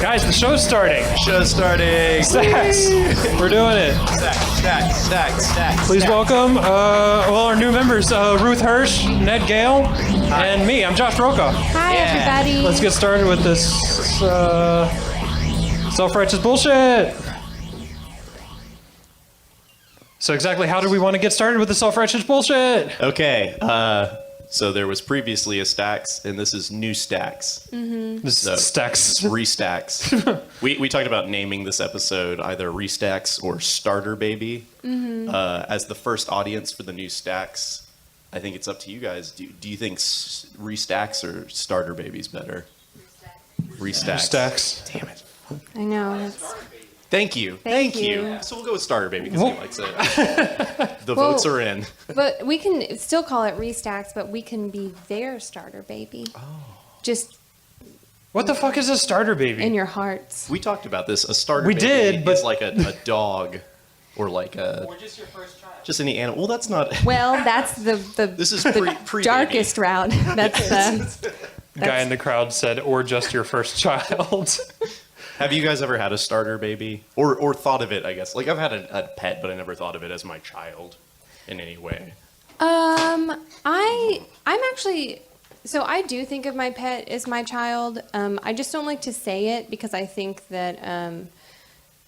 Guys, the show's starting. Show's starting. Stacks. We're doing it. Stacks. Please welcome our new members, Ruth Hirsch, Ned Gale, and me. I'm Josh Roca. Hi, everybody. Let's get started with this self-righteous bullshit. So exactly how do we want to get started with the self-righteous bullshit? Okay, so there was previously a Stacks, and this is new Stacks. Mm-hmm. This So, Stacks. Restacks. we talked about naming this episode either Restacks or Starter Baby. Mm-hmm. As the first audience for the new Stacks, I think it's up to you guys. Do you think Restacks or Starter Baby's better? Restacks. Stacks. Damn it. I know. Thank you. Thank you. So we'll go with Starter Baby because he likes it. The votes are in. But we can still call it Restacks, but we can be their starter baby. Oh. Just What the fuck is a starter baby? in your hearts. We talked about this. A starter We baby did, but- is like a dog or like a... Or just your first child. Just any animal. Well, that's not... Well, that's the This is the pre darkest route. That's The guy in the crowd said, or just your first child. Have you guys ever had a starter baby? Or thought of it, I guess? Like, I've had a pet, but I never thought of it as my child in any way. I'm actually, so I do think of my pet as my child. I just don't like to say it because I think that,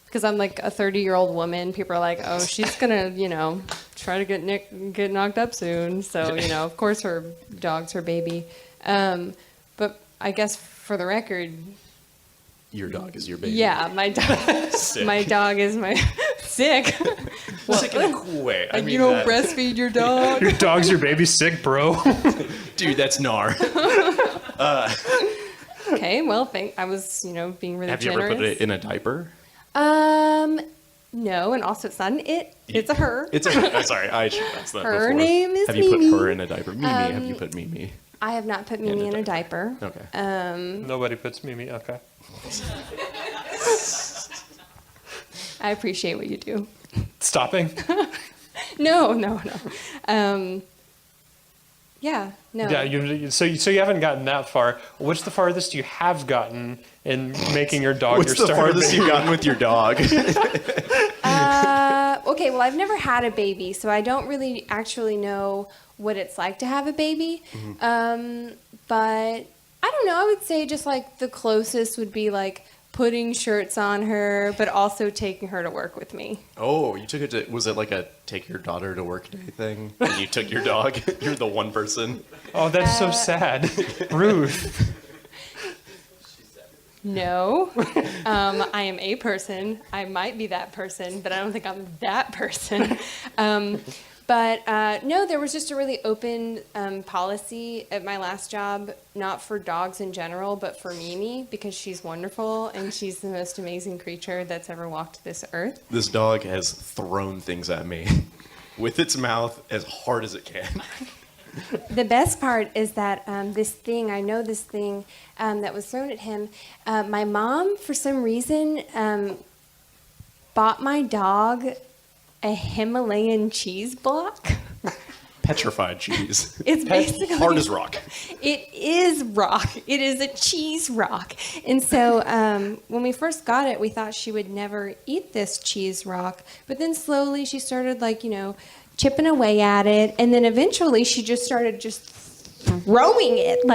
because I'm like a 30-year-old woman, people are like, oh, she's gonna, try to get knocked up soon. So, of course her dog's her baby. But I guess for the record, Your dog is your baby. yeah, my dog, Sick. my dog is my sick. Sick in a cool way. I Like, mean, you don't that- breastfeed your dog. Your dog's your baby sick, bro. Dude, that's gnar. Okay, well, I was, being really Have you generous. ever put it in a diaper? No, and also it's not an it, it's a her. It's a... sorry, I should ask that Her before. name is Have you Mimi. put her in a diaper? Mimi, have you put Mimi? I have not put Mimi in a diaper. Okay. Nobody puts Mimi. Okay. I appreciate what you do. Stopping. No. Yeah, no. Yeah. So you haven't gotten that far. What's the farthest you have gotten in making your dog What's your the starter farthest baby? you've gotten with your dog? Okay, well, I've never had a baby, so I don't really actually know what it's like to have a baby. But I don't know. I would say just like the closest would be like putting shirts on her, but also taking her to work with me. Oh, you took it to... Was it like a take your daughter to work day thing? And you took your dog? You're the one person? Oh, that's so sad. Ruth. No, I am a person. I might be that person, but I don't think I'm that person. But no, there was just a really open policy at my last job, not for dogs in general, but for Mimi, because she's wonderful and she's the most amazing creature that's ever walked this earth. This dog has thrown things at me with its mouth as hard as it can. The best part is that this thing that was thrown at him, my mom, for some reason, bought my dog a Himalayan cheese block. Petrified cheese. It's basically Hard as rock. It is rock. It is a cheese rock. And so when we first got it, we thought she would never eat this cheese rock. But then slowly she started chipping away at it. And then eventually she just started throwing it.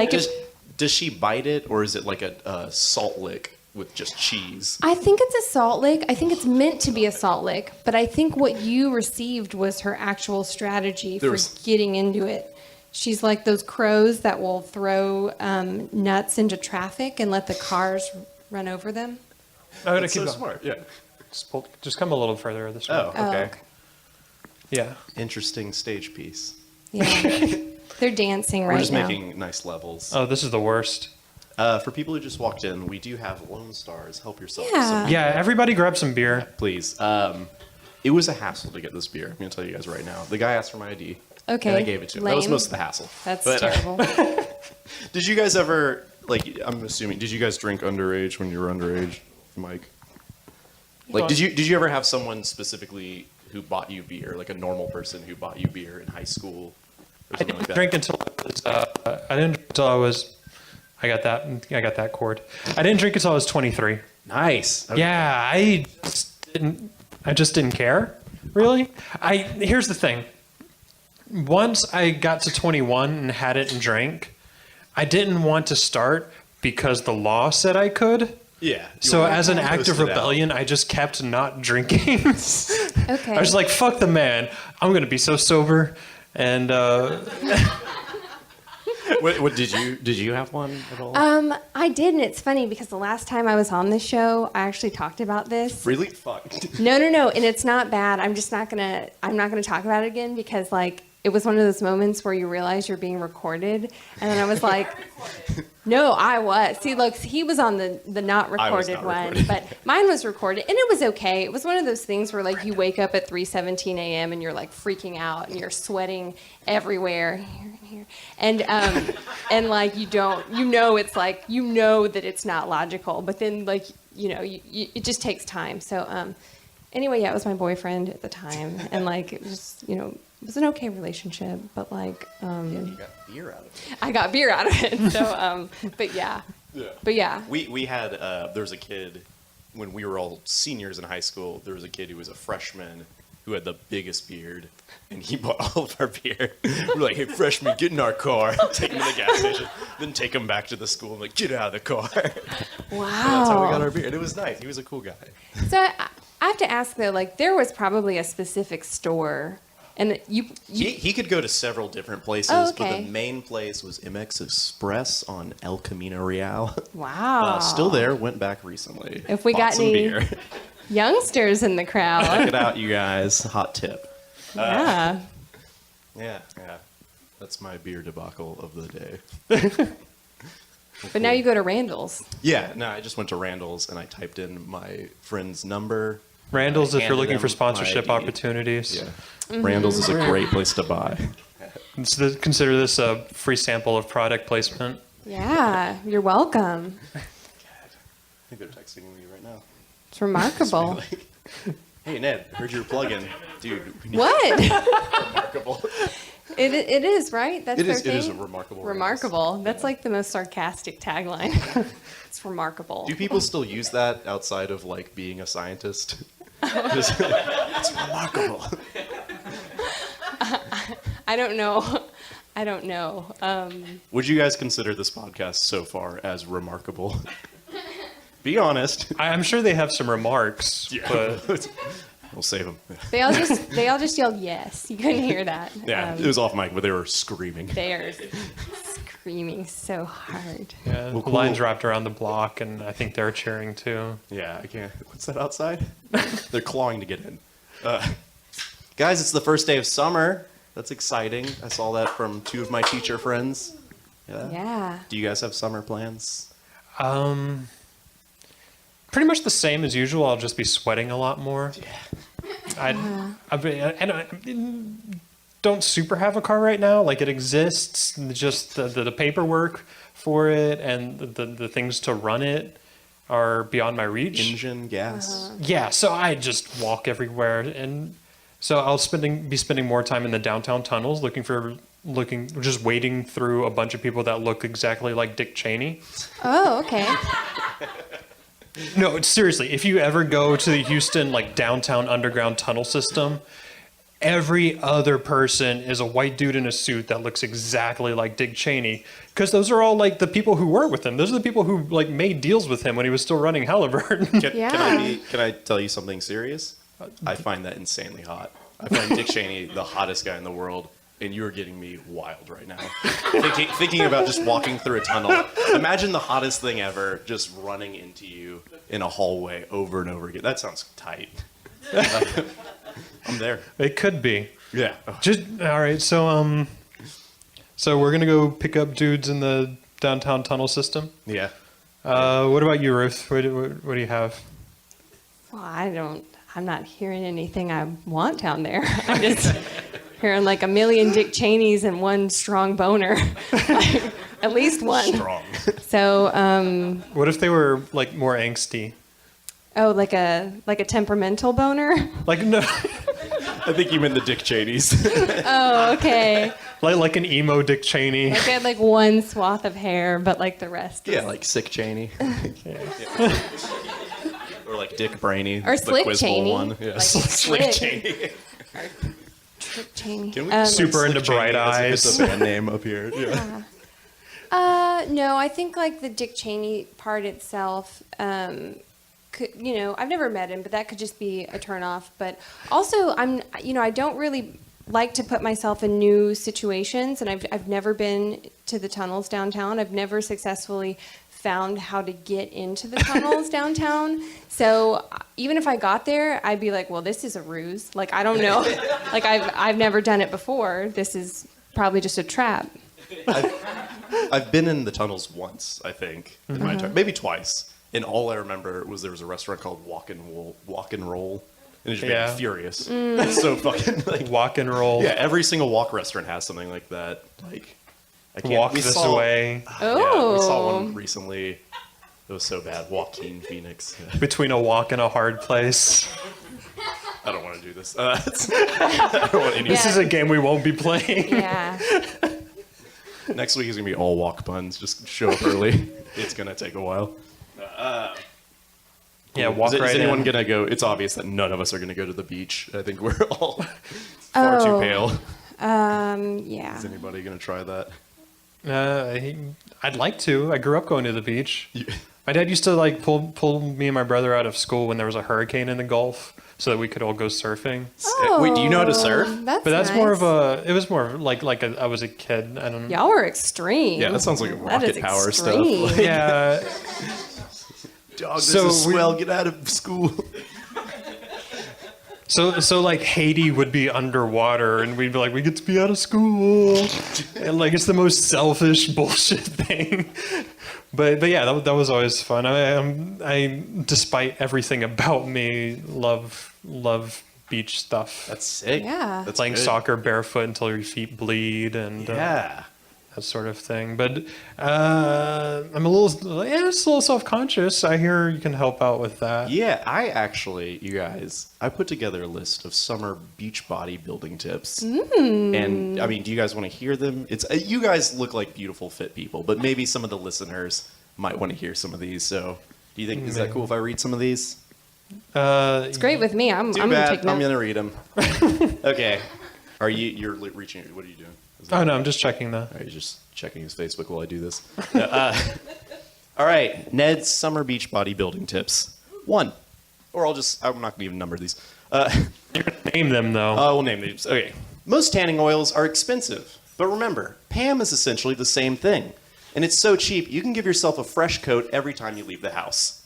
Does she bite it, or is it like a salt lick with just cheese? I think it's a salt lick. I think it's meant to be a salt lick. But I think what you received was her actual strategy for getting into it. She's like those crows that will throw nuts into traffic and let the cars run over them. Oh, That's keep so going. smart, yeah. Just come a little further this way. Oh, okay. Yeah. Interesting stage piece. Yeah. They're dancing right now. We're just making nice levels. Oh, this is the worst. For people who just walked in, we do have Lone Stars. Help yourself to Yeah. some, Yeah, everybody grab some beer. please. It was a hassle to get this beer. I'm going to tell you guys right now. The guy asked for my ID. Okay. And I gave it to him. That was lame. most of the hassle. That's But, terrible. Did you guys ever, I'm assuming, did you guys drink underage when you were underage, Mike? Did you ever have someone specifically who bought you beer, like a normal person who bought you beer in high school or I something didn't like that? drink until I got that cord. I didn't drink until I was 23. Nice. Okay. Yeah, I just didn't care, really. Here's the thing. Once I got to 21 and had it and drank, I didn't want to start because the law said I could. Yeah. So as an act of rebellion, I just kept not drinking. Okay. I was like, fuck the man. I'm going to be so sober. And What did you have one at all? I did, and it's funny because the last time I was on the show, I actually talked about this. Really? Fuck. No, and it's not bad. I'm not gonna talk about it again because like it was one of those moments where you realize you're being recorded, and then I was like, no, I was. See, look, he was on the not recorded one, but mine was recorded, and it was okay. It was one of those things where like you wake up at 3:17 a.m. and you're like freaking out and you're sweating everywhere. Here. And like it's like that it's not logical, but then like it just takes time. So anyway, yeah, it was my boyfriend at the time, and like it was it was an okay relationship, but like You got beer out of it. I got beer out of it. So but yeah. But yeah. We had there was a kid when we were all seniors in high school. There was a kid who was a freshman who had the biggest beard, and he bought all of our beer. We're like, hey, freshman, get in our car. Take him to the gas station, then take him back to the school and like, get out of the car. Wow. That's how we got our beer. And it was nice. He was a cool guy. So I have to ask though, like there was probably a specific store, and He could go to several different places, Oh, but okay. the main place was MX Express on El Camino Real. wow. Still there. Went back recently. If we Bought got some any beer. youngsters in the Check crowd. it out, you guys. Hot tip. Yeah. Yeah. That's my beer debacle of the day. But now you go to Randall's. Yeah, no, I just went to Randall's and I typed in my friend's number. Randall's, if you're handed looking for them sponsorship my ID. opportunities, Yeah. Randall's is a great place to buy. consider this a free sample of product placement. Yeah, you're welcome. I think they're texting me right now. It's remarkable. Like, hey, Ned, heard you were plugging. Dude, we need What? remarkable. It is, right? That's It their is, it is thing? remarkable. Remarkable. That's like the most sarcastic tagline. It's remarkable. Do people still use that outside of like being a scientist? It's remarkable. I don't know. I don't know. Would you guys consider this podcast so far as remarkable? Be honest. I'm sure they have some remarks, but We'll save them. They all just yelled yes. You couldn't hear that. Yeah, it was off mic, but they were screaming. They're screaming so hard. yeah, Well, cool. lines wrapped around the block, and I think they're cheering too. Yeah, I can't. What's that outside? They're clawing to get in. Guys, it's the first day of summer. That's exciting. I saw that from two of my teacher friends. Yeah. Do you guys have summer plans? Pretty much the same as usual. I'll just be sweating a lot more. I don't super have a car right now. Like it exists, just the paperwork for it and the things to run it are beyond my reach. Engine, gas. Yeah, so I just walk everywhere, and so I'll be spending more time in the downtown tunnels just wading through a bunch of people that look exactly like Dick Cheney. Oh, okay. No, seriously, if you ever go to the Houston like downtown underground tunnel system, every other person is a white dude in a suit that looks exactly like Dick Cheney, because those are all like the people who work with him. Those are the people who like made deals with him when he was still running Halliburton. Can I tell you something serious? I find that insanely hot. I find Dick Cheney the hottest guy in the world, and you're getting me wild right now. Thinking about just walking through a tunnel. Imagine the hottest thing ever, just running into you in a hallway over and over again. That sounds tight. I'm there. It could be. Yeah. Just all right. So we're gonna go pick up dudes in the downtown tunnel system. Yeah. What about you, Ruth? What do you have? Well, I'm not hearing anything I want down there. I'm just hearing like a million Dick Cheneys and one strong boner. At least one. Strong. So, What if they were like more angsty? oh, like a temperamental boner? Like no, I think you meant the Dick Cheneys. Oh, okay. like an emo Dick Cheney. Like they had like one swath of hair, but like the rest. Yeah, like sick Cheney. Or like Dick Brainy. Or the Slick Quiz Bowl Cheney. one. Yeah. Like Slick Slick. Cheney. Trick Cheney. Can we Super Slick into Cheney Bright as if Eyes. It's a band name up here. Yeah. No, I think like the Dick Cheney part itself, could, I've never met him, but that could just be a turnoff. But also, I don't really like to put myself in new situations, and I've never been to the tunnels downtown. I've never successfully found how to get into the tunnels downtown. So even if I got there, I'd be like, well, this is a ruse. Like, I don't know. Like, I've never done it before. This is probably just a trap. I've been in the tunnels once, I think, in my time, maybe twice. And all I remember was there was a restaurant called Walk and Roll, and it just made Yeah. me furious. It's so fucking like Walk and roll. yeah. Every single walk restaurant has something like that. Like I can't Walk we this saw- way. Yeah, we saw Oh. one recently. It was so bad. Joaquin Phoenix. Yeah. Between a walk and a hard place. I don't want to do this. I don't want any. This is a game we won't be playing. Yeah. Next week is gonna be all walk puns. Just show up early. It's gonna take a while. Yeah, walk Is right anyone in. gonna go? It's obvious that none of us are gonna go to the beach. I think we're all far too pale. Yeah. Is anybody gonna try that? I'd like to. I grew up going to the beach. You- My dad used to like pull me and my brother out of school when there was a hurricane in the Gulf, so that we could all go surfing. Wait, do you know how to surf? That's But that's more nice. of a. It was more like I was a kid. I don't know. Y'all were extreme. Yeah, that sounds like That rocket is power extreme. stuff. Yeah. Dog, this So is we- swell. Get out of school. So like Haiti would be underwater, and we'd be like, we get to be out of school, and like it's the most selfish bullshit thing. But yeah, that was always fun. I despite everything about me, love beach stuff. That's sick. Yeah. That's Playing good. soccer barefoot until your feet bleed and Yeah. that sort of thing. But I'm just a little self-conscious. I hear you can help out with that. Yeah, you guys, I put together a list of summer beach body building tips. And I mean, do you guys want to hear them? It's you guys look like beautiful, fit people, but maybe some of the listeners might want to hear some of these. So, do you think is that cool if I read some of these? It's great with me. I'm Too gonna bad. take I'm notes. gonna read them. Okay. You're reaching? What are you doing? Is that- Oh no, I'm just checking the. Are you just checking his Facebook while I do this? All right, Ned's summer beach body building tips. 1, or I'm not gonna even number these. Name them though. We'll name these. Okay. Most tanning oils are expensive, but remember, Pam is essentially the same thing. And it's so cheap, you can give yourself a fresh coat every time you leave the house.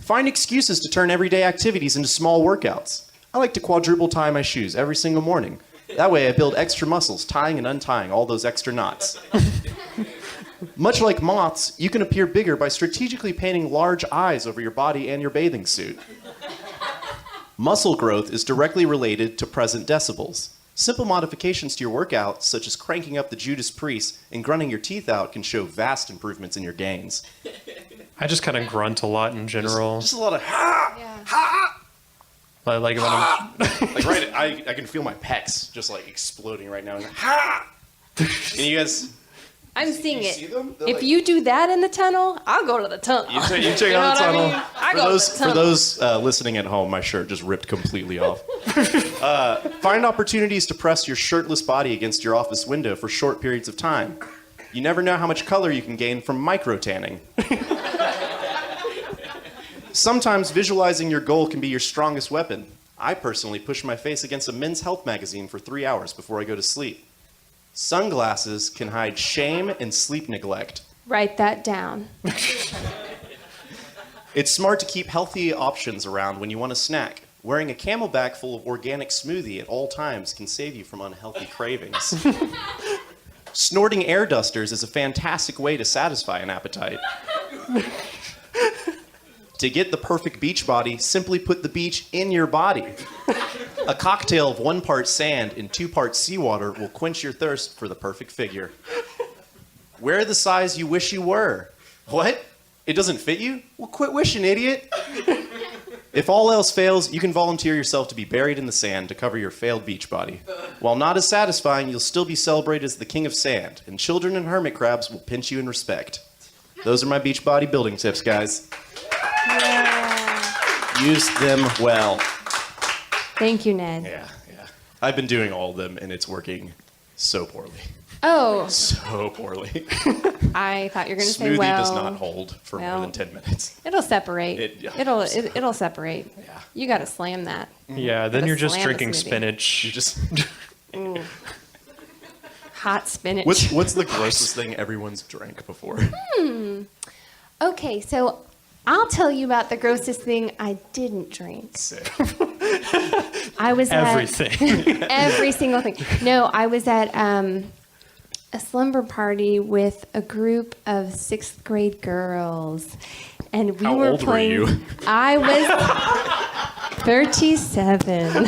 Find excuses to turn everyday activities into small workouts. I like to quadruple tie my shoes every single morning. That way I build extra muscles, tying and untying all those extra knots. Much like moths, you can appear bigger by strategically painting large eyes over your body and your bathing suit. Muscle growth is directly related to present decibels. Simple modifications to your workout, such as cranking up the Judas Priest and grunting your teeth out, can show vast improvements in your gains. I just kind of grunt a lot in general. Just a lot of ha, Yeah. ha, Like when I'm. like right. I can feel my pecs just like exploding right now. Ha! And you guys, I'm seeing you it. see them? They're If like- you do that in the tunnel, I'll go to the tunnel. You check You know out the what I tunnel. mean? I For go to those, the for tunnel. those listening at home, my shirt just ripped completely off. Find opportunities to press your shirtless body against your office window for short periods of time. You never know how much color you can gain from micro tanning. Sometimes visualizing your goal can be your strongest weapon. I personally push my face against a men's health magazine for 3 hours before I go to sleep. Sunglasses can hide shame and sleep neglect. Write that down. It's smart to keep healthy options around when you want a snack. Wearing a Camelback full of organic smoothie at all times can save you from unhealthy cravings. Snorting air dusters is a fantastic way to satisfy an appetite. To get the perfect beach body, simply put the beach in your body. A cocktail of 1 part sand and 2 parts seawater will quench your thirst for the perfect figure. Wear the size you wish you were. What? It doesn't fit you? Well, quit wishing, idiot. If all else fails, you can volunteer yourself to be buried in the sand to cover your failed beach body. While not as satisfying, you'll still be celebrated as the king of sand, and children and hermit crabs will pinch you in respect. Those are my beach body building tips, guys. Yeah. Use them well. Thank you, Ned. Yeah. I've been doing all of them, and it's working so poorly. Oh, So poorly. I thought you were going to say, Smoothie well, does not hold for more well. than 10 minutes. it'll separate. It'll separate. Yeah. You got to slam that. Yeah, then Gotta you're just slam the drinking smoothie. spinach. You just Ooh. Hot spinach. what's the grossest thing everyone's drank before? Okay, so I'll tell you about the grossest thing I didn't drink. Sick. I was Everything. at every single thing. No, I was at a slumber party with a group of 6th grade girls, and we How were old were playing. you? I was 37.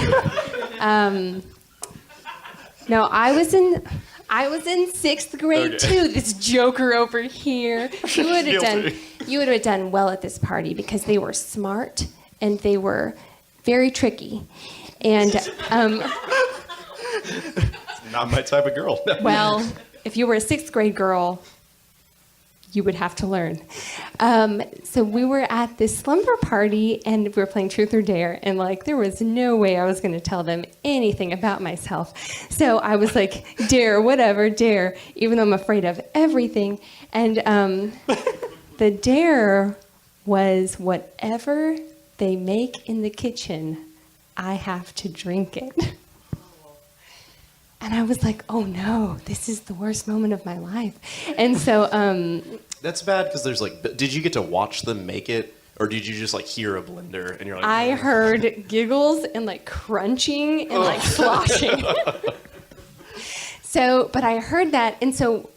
No, I was in 6th grade Okay. too. This joker over here. Guilty. You would have done well at this party because they were smart and they were very tricky. And Not my type of girl. well, if you were a 6th grade girl, you would have to learn. So we were at this slumber party and we were playing Truth or Dare, and like there was no way I was going to tell them anything about myself. So I was like, dare, whatever, dare, even though I'm afraid of everything. And the dare was whatever they make in the kitchen, I have to drink it. And I was like, oh no, this is the worst moment of my life. And so, That's bad because there's like, did you get to watch them make it, or did you just like hear a blender and you're like, I heard giggles and like crunching and like sloshing. So, but I heard that. And so,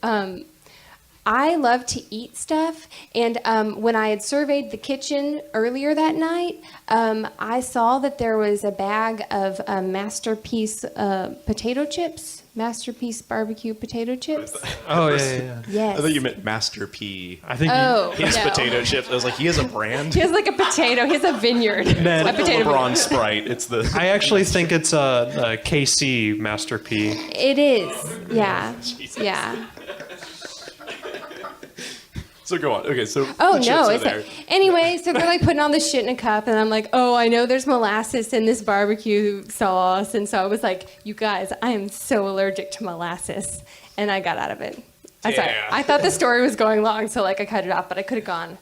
I love to eat stuff. And when I had surveyed the kitchen earlier that night, I saw that there was a bag of Masterpiece potato chips, Masterpiece barbecue potato chips. Oh, yeah. Yes. I thought you meant Master P. I think Oh, His no. potato chips. I was like, he has a brand. He has like a potato. He has a vineyard. Ned. A Like the potato LeBron vineyard. Sprite. It's the. I actually think it's a KC Master P. It is. Yeah. Yeah. So go on. Okay, so. Oh the chips no! are It's there. anyway. So they're like putting all this shit in a cup, and I'm like, oh, I know there's molasses in this barbecue sauce, and so I was like, you guys, I am so allergic to molasses, and I got out of it. I'm sorry. Yeah. I thought the story was going long, so like I cut it off, but I could have gone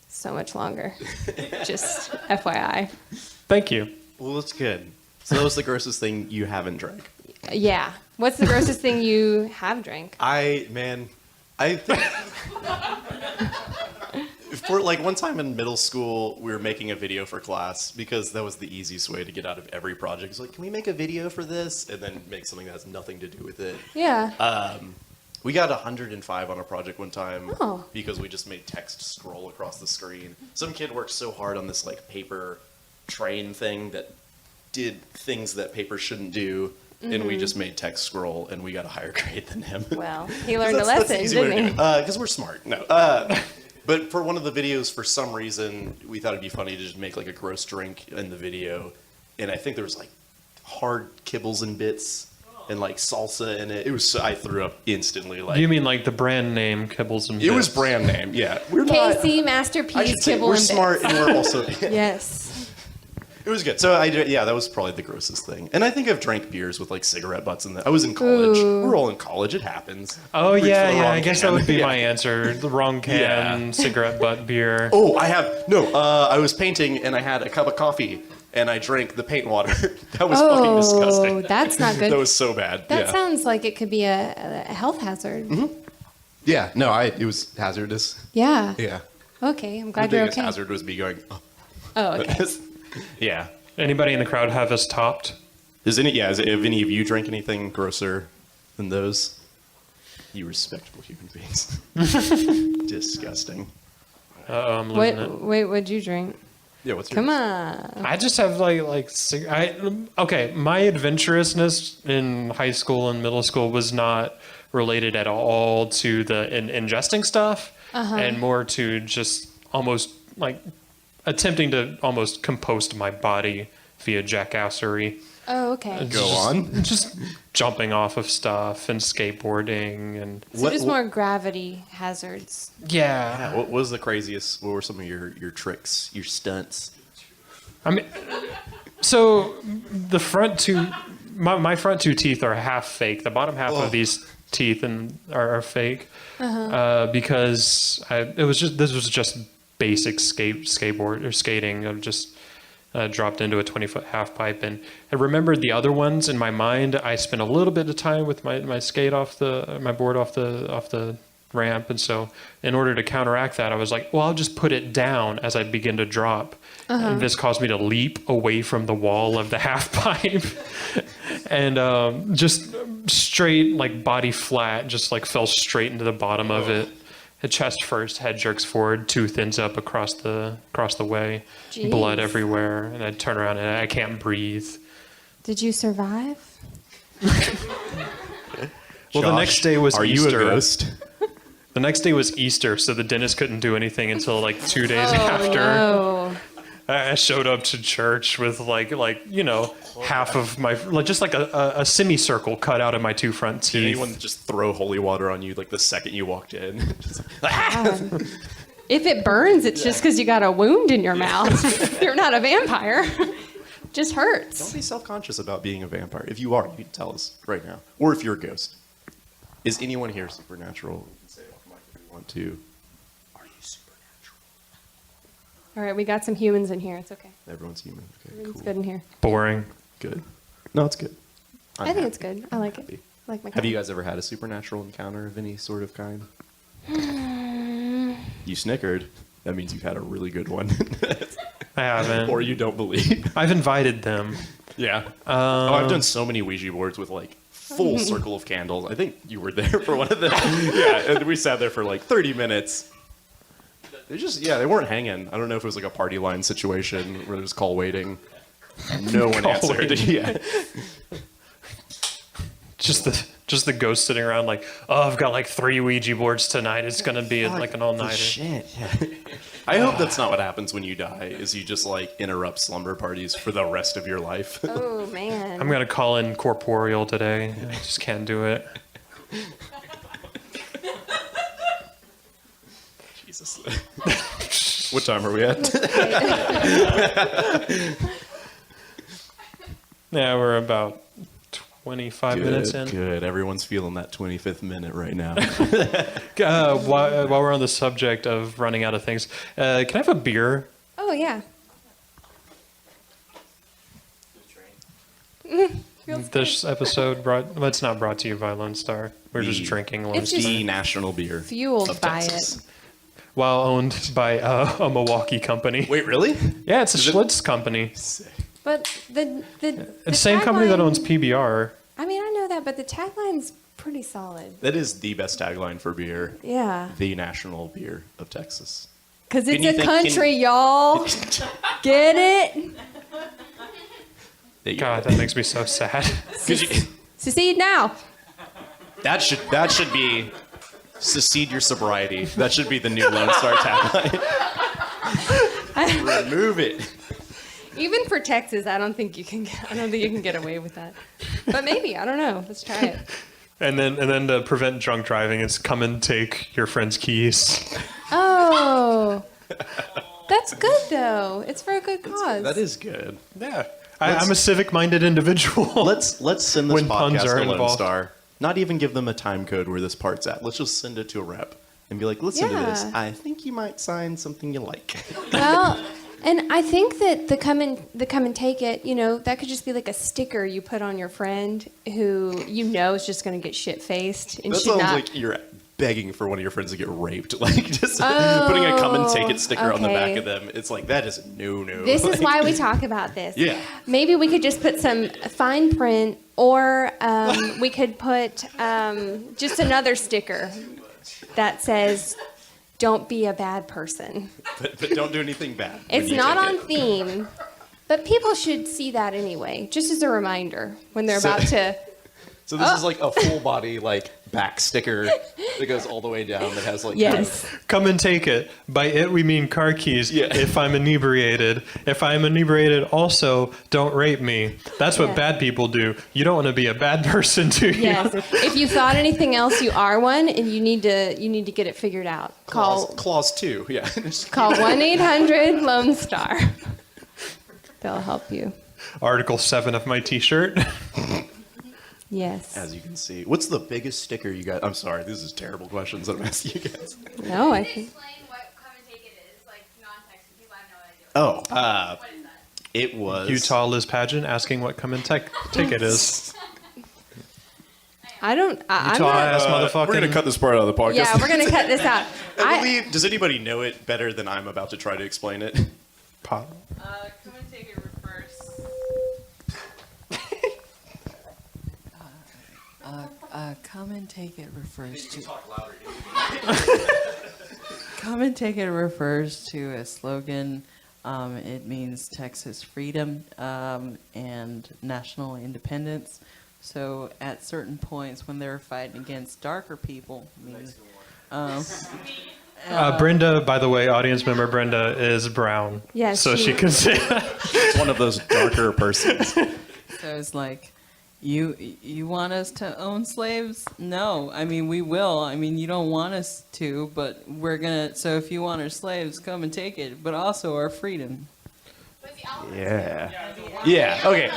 so much longer. Just FYI. Thank you. Well, that's good. So that was the grossest thing you haven't drank. Yeah. What's the grossest thing you have drank? I think for like one time in middle school, we were making a video for class because that was the easiest way to get out of every project. It's like, can we make a video for this? And then make something that has nothing to do with it. Yeah. We got 105 on a project one time Oh. because we just made text scroll across the screen. Some kid worked so hard on this like paper train thing that did things that paper shouldn't do. And we just made text scroll, and we got a higher grade than him. Well, he learned a That's the lesson, easy way to didn't do he? it. Because we're smart. No. But for one of the videos, for some reason, we thought it'd be funny to just make like a gross drink in the video. And I think there was like hard kibbles and bits and like salsa in it. It was, I threw up instantly. Like, You mean like the brand name Kibbles and it was Bits? brand name, yeah. We're not, KC I Masterpiece should say, Kibble we're and smart Bits. and we're also, Yes. it was good. So yeah, that was probably the grossest thing. And I think I've drank beers with like cigarette butts in there. I was in college. Ooh. We're all in college. It happens. Oh, Reach yeah, for the yeah. wrong I guess that can. would be Yeah. my answer. The wrong can, Yeah. cigarette butt beer. Oh, I was painting and I had a cup of coffee and I drank the paint water. That was fucking disgusting. That's not good. That was so bad. That yeah. sounds like it could be a health hazard. Yeah, no, it was hazardous. Yeah. Yeah. Okay, I'm The glad you're biggest okay. hazard was me going, oh. Oh, okay. Yeah. Anybody in the crowd have us topped? Have any of you drank anything grosser than those? You respectable human beings. Disgusting. Uh-oh, I'm losing it. Wait, what'd you drink? Yeah, what's your Come on. I just have okay, my adventurousness in high school and middle school was not related at all to the ingesting stuff and more to just almost like attempting to almost compost my body via jackassery. Oh, okay. Go on. Just jumping off of stuff and skateboarding and So just more gravity hazards. yeah. What was the craziest? What were some of your tricks, your stunts? I mean, so the front two, my front two teeth are half fake. The bottom half of these teeth are fake because this was just basic skateboard or skating. I've just dropped into a 20-foot half pipe, and I remembered the other ones in my mind. I spent a little bit of time with my skate my board off the ramp, and so in order to counteract that, I was like, well, I'll just put it down as I begin to drop, and this caused me to leap away from the wall of the half pipe, and just straight, like body flat, just like fell straight into the bottom of it. Chest first, head jerks forward, tooth ends up across the way, Jeez. Blood everywhere, and I turn around and I can't breathe. Did you survive? Well, the next day was are Easter. you a ghost? The next day was Easter, so the dentist couldn't do anything until like 2 days after. No. I showed up to church with like half of my, just like a semicircle cut out of my two front teeth. Did anyone just throw holy water on you like the second you walked in? If it burns, it's just because you got a wound in your mouth. You're not a vampire. Just hurts. Don't be self-conscious about being a vampire. If you are, you can tell us right now. Or if you're a ghost. Is anyone here supernatural? You can say it off mic if you want to. Are you supernatural? All right, we got some humans in here. It's okay. Everyone's human. Okay, It's cool. good in here. Boring. Good. No, it's good. I think it's good. I like it. happy. I like my Have cat. you guys ever had a supernatural encounter of any sort of kind? You snickered. That means you've had a really good one. I haven't. Or you don't believe. I've invited them. Yeah. I've done so many Ouija boards with like full circle of candles. I think you were there for one of them. Yeah, and we sat there for like 30 minutes. They weren't hanging. I don't know if it was like a party line situation where there's call waiting. No one Call answered. waiting. Yeah. Just the ghost sitting around like, oh, I've got like 3 Ouija boards tonight. It's gonna be like an all-nighter. Shit. Yeah. I hope that's not what happens when you die. Is you just like interrupt slumber parties for the rest of your life. Oh, man. I'm gonna call in corporeal today. I just can't do it. Jesus. What time are we at? Yeah, we're about 25 minutes in. Good. Everyone's feeling that 25th minute right now. While we're on the subject of running out of things, can I have a beer? Oh, yeah. This episode it's not brought to you by Lone Star. We're just drinking Lone It's Star. just- The national beer. Fueled of by Texas. it. While owned by a Milwaukee company. Wait, really? Yeah, it's a Schlitz company. But the It's the same company that tagline- owns PBR. I mean, I know that, but the tagline's pretty solid. That is the best tagline for beer. Yeah. The national beer of Texas. Because Can it's you a think- country, y'all. Get it? God, that makes me so sad. Secede now. that should be secede your sobriety. That should be the new Lone Star tagline. Remove it. Even for Texas, I don't think you can get away with that. But maybe, I don't know. Let's try it. And then to prevent drunk driving, it's come and take your friend's keys. Oh. That's good though. It's for a good cause. That is good. Yeah. I'm a civic-minded individual. Let's send this When puns podcast are to Lone involved. Star. Not even give them a time code where this part's at. Let's just send it to a rep and be like, listen to this. Yeah. I think you might sign something you like. Well, and I think that the come and take it, that could just be like a sticker you put on your friend who is just going to get shit faced and That should sounds not. like you're begging for one of your friends to get raped. Like just putting a come and take it sticker on the back okay. of them. It's like, that is no. This is why we talk about this. Yeah. Maybe we could just put some fine print, or we could put just another sticker that says, "Don't be a bad person." But don't do anything bad. when It's you not take on it. theme, but people should see that anyway, just as a reminder when they're So- about to. So this is like a full body like back sticker that goes all the way down that has like Yes. Come and take it. By it, we mean car keys. Yeah. If I'm inebriated. If I'm inebriated, also, don't rape me. That's what Yeah. bad people do. You don't want to be a bad person, do you? Yes. If you thought anything else, you are one, and you need to get it figured out. clause 2. Yeah. Call 1-800-LONE STAR. They'll help you. Article 7 of my T-shirt. Yes. As you can see. What's the biggest sticker you got? I'm sorry, this is terrible questions that I'm asking you guys. No, I Can you think. explain what come and take it is? Like non-Texan people have no idea. What is that? It was Utah Liz Pageant asking what come and take it is. I don't. I'm Utah not. ass motherfucker. We're gonna cut this part out of the podcast. Yeah, we're gonna cut this out. I believe. Does anybody know it better than I'm about to try to explain it? Pop. Come and take it reverse. Come and take it refers to. Come and take it refers to a slogan. It means Texas freedom and national independence. So at certain points when they're fighting against darker people, Brenda, by the way, audience member Brenda is brown. Yes, So she- she can say that. It's one of those darker persons. so it's like, you want us to own slaves? No, I mean we will. I mean you don't want us to, but we're gonna. So if you want our slaves, come and take it, but also our freedom. Yeah. Yeah. Okay.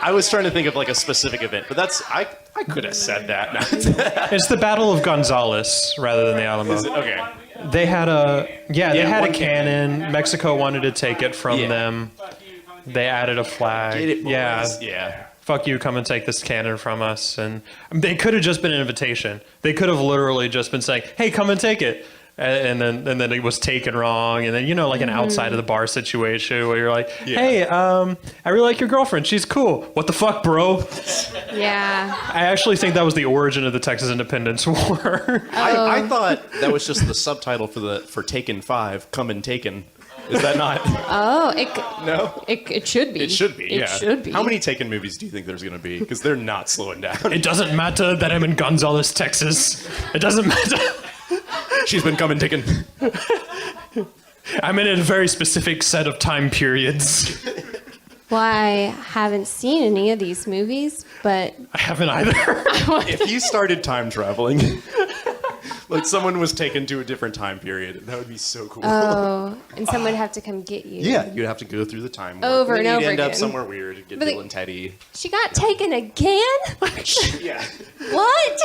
I was trying to think of like a specific event, but that's I could have said that. It's the Battle of Gonzales rather than the Alamo. Okay. They had they had a one cannon. Mexico wanted to take it from Yeah. them. They added a flag. Get it, boys. Yeah. Yeah. Fuck you, come and take this cannon from us. And they could have just been an invitation. They could have literally just been saying, hey, come and take it. And then it was taken wrong. And then, like an outside of the bar situation where you're like, hey, I really like your girlfriend. She's cool. What the fuck, bro? Yeah. I actually think that was the origin of the Texas Independence War. I thought that was just the subtitle for Taken 5, Come and Taken. Is that not? Oh, No? it should be. It should be, It yeah. should be. How many Taken movies do you think there's going to be? Because they're not slowing down. It doesn't matter that I'm in Gonzales, Texas. It doesn't matter. She's been coming taken. I'm in a very specific set of time periods. Well, I haven't seen any of these movies, but I haven't either. If you started time traveling, like someone was taken to a different time period, that would be so cool. and someone would have to come get you. Yeah, you'd have to go through the time warp. Over then and you'd over end up again. somewhere weird, get But Bill and Teddy. She got taken again? Yeah. What?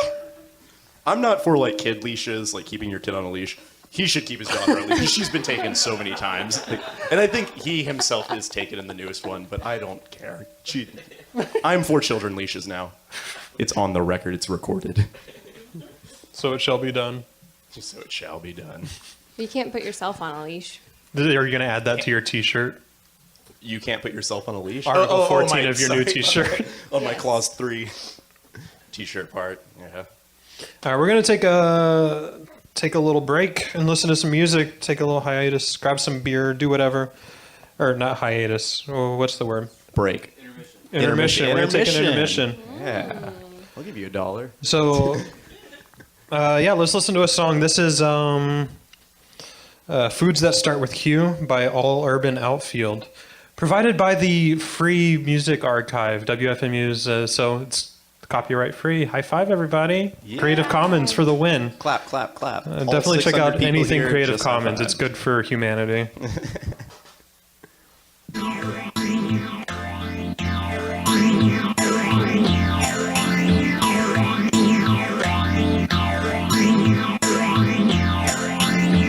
I'm not for like kid leashes, like keeping your kid on a leash. He should keep his daughter on a leash. She's been taken so many times. And I think he himself is taken in the newest one, but I don't care. I'm for children leashes now. It's on the record, it's recorded. So it shall be done. Just so it shall be done. You can't put yourself on a leash. Are you going to add that to your T-shirt? You can't put yourself on a leash? Article 14 my- of your sorry. new T-shirt. On my clause 3 T-shirt part. Yeah. All right, we're going to take a little break and listen to some music. Take a little hiatus. Grab some beer. Do whatever. Or not hiatus. Oh, what's the word? Break. Intermission. We're going to take an intermission. Yeah. I'll give you $1. So, let's listen to a song. This is Foods That Start With Q by All Urban Outfield. Provided by the Free Music Archive, WFMU's. So it's copyright free. High five, everybody. Yeah. Creative Commons for the win. Clap, clap, clap. All Definitely check 600 out people anything here Creative just high Commons. It's fived. good for humanity.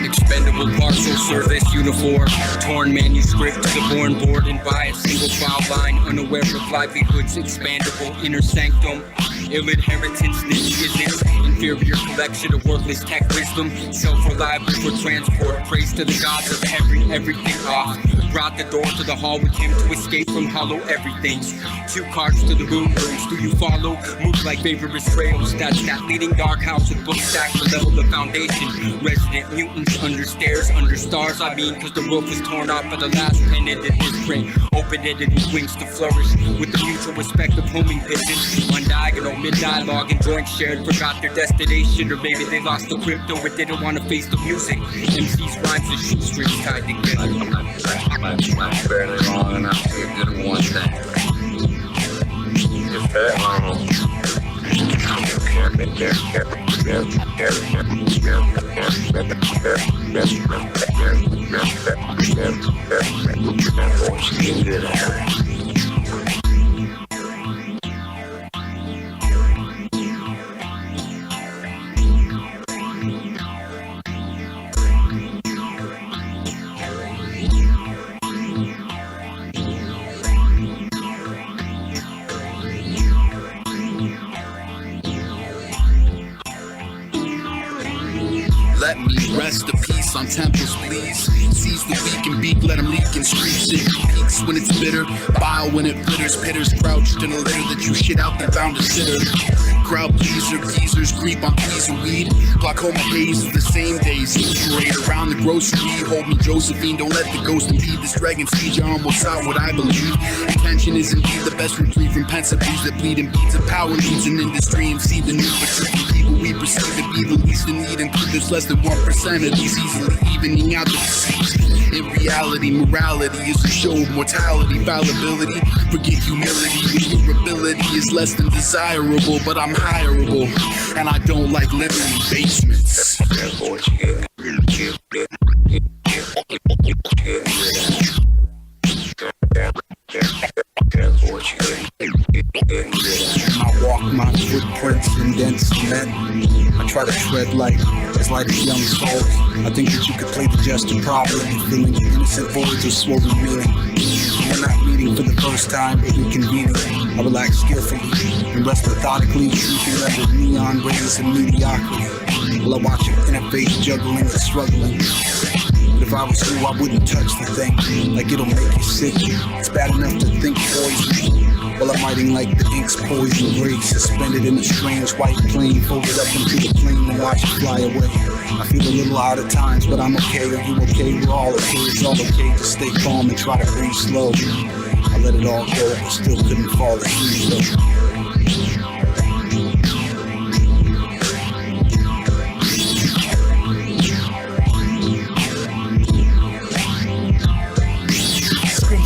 Expendable parcel service uniform, torn manuscript to the born board and by a single file line, unaware of livelihoods, expandable inner sanctum, ill inheritance, negligence, inferior collection of worthless tech wisdom, self-reliable for transport, praise to the gods of everything off. Brought the door to the hall with him to escape from hollow everythings. 2 cards to the room rooms, do you follow? Move like vaporous trails, that's that leading dark house with book stacks to level the foundation. Resident mutants under stairs, under stars, I mean, cause the roof was torn off by the last pen-ended misprint. Open-ended with wings to flourish, with the mutual respect of homing pigeons. On diagonal, mid-dialogue and joints shared, forgot their destination, or maybe they lost the crypto but didn't want to face the music. MC's rhymes and shoestrings tied together. I'm barely long enough to get good at one thing. If that Let me rest a piece on temples, please. Seize the weak and beak, let them leak in streets. It peaks when it's bitter, bile when it glitters. Pitters crouched in a litter that you shit out, they found a sitter. Crowd pleaser, geezers, creep on pleaser weed. Glaucoma haze of the same days. Parade around the grocery. Hold me, Josephine, don't let the ghost impede this dragon siege. You're almost out what I believe. Attention is indeed the best retreat from pensities that bleed and beats of power leads an industry and see the new but people we perceive to be the least in need, and there's less than 1% of these easily evening out the deceased. In reality, morality is a show of mortality, fallibility. Forget humility when your ability is less than desirable, but I'm hireable, and I don't like living in basements. I walk my footprints in dense cement. I try to tread light as young souls. I think that you could play the jester properly, filling innocent voids with swollen meaning. We're not meeting for the first time, but reconvening. I relax skillfully and rest methodically, sleeping under neon rays and mediocrity. While I watch your interface juggling and struggling. But if I was you, I wouldn't touch the thing. Like it'll make you sick. It's bad enough to think poison. While I'm writing like the ink's poison gray, suspended in a strange white plane, folded up into the plane and watch it fly away. I feel a little out of times, but I'm okay. Are you okay? We're all okay. It's all okay to stay calm and try to breathe slow. I let it all go, but still couldn't fall asleep though.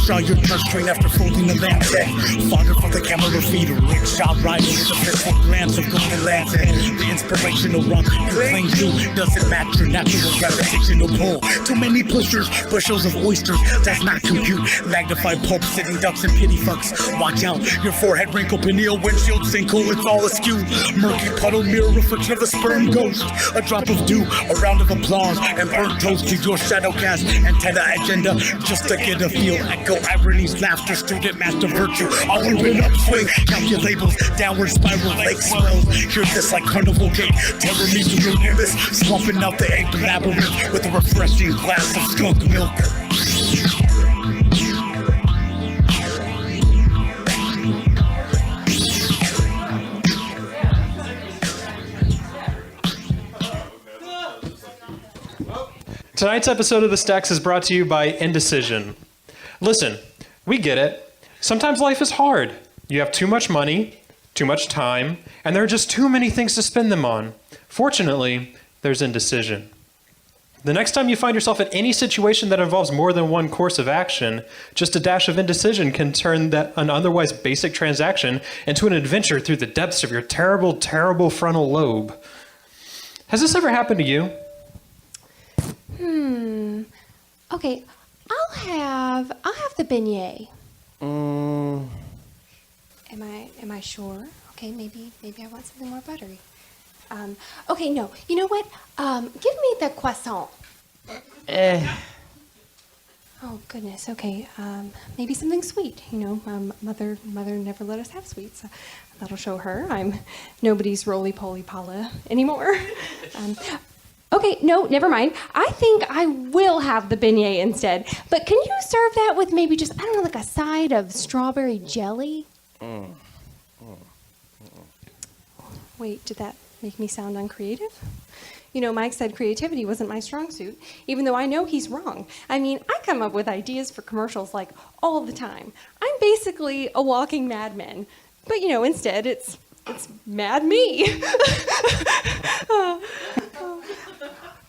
Saw your touchscreen after folding the lancet. Fodder for the camera feeder. Rickshaw riding with a fistful glance of golden lancet. The inspirational run you cling to doesn't match your natural gravitational pull. Too many pushers, bushels of oysters, does not compute. Magnified pulp, sitting ducks and pity fucks. Watch out, your forehead wrinkle, pineal, windshield sinkhole, it's all askew. Murky puddle, mirror reflection of a sperm ghost. A drop of dew, a round of applause, and burnt toast to your shadow cast. Antenna agenda, just to get a feel. Echo ironies, laughter, student master virtue. All in an upswing, calculables, downward spiral, lake swells. Hear this like carnival gate, terror me to your nimbus, slumping out the ape labyrinth with a refreshing glass of skunk milk. Tonight's episode of The Stacks is brought to you by Indecision. Listen, we get it. Sometimes life is hard. You have too much money, too much time, and there are just too many things to spend them on. Fortunately, there's Indecision. The next time you find yourself in any situation that involves more than one course of action, just a dash of indecision can turn an otherwise basic transaction into an adventure through the depths of your terrible, terrible frontal lobe. Has this ever happened to you? Okay, I'll have the beignet. Am I sure? Okay, maybe I want something more buttery. Okay, no. You know what? Give me the croissant. Oh goodness. Okay. Maybe something sweet. You know, mother never let us have sweets. That'll show her I'm nobody's roly-poly Paula anymore. Okay, no, never mind. I think I will have the beignet instead. But can you serve that with maybe just, I don't know, like a side of strawberry jelly? Wait, did that make me sound uncreative? You know, Mike said creativity wasn't my strong suit, even though I know he's wrong. I mean, I come up with ideas for commercials like all the time. I'm basically a walking Mad Men. But, you know, instead it's Mad Me.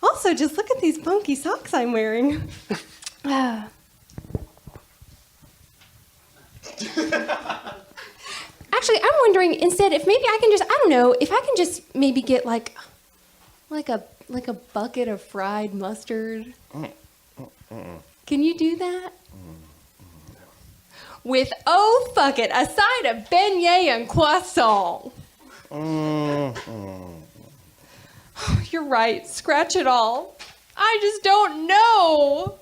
Also, just look at these funky socks I'm wearing. Actually, I'm wondering instead if maybe I can just, I don't know, if I can just maybe get like a bucket of fried mustard. Can you do that? With, oh, fuck it, a side of beignet and croissant. You're right. Scratch it all. I just don't know.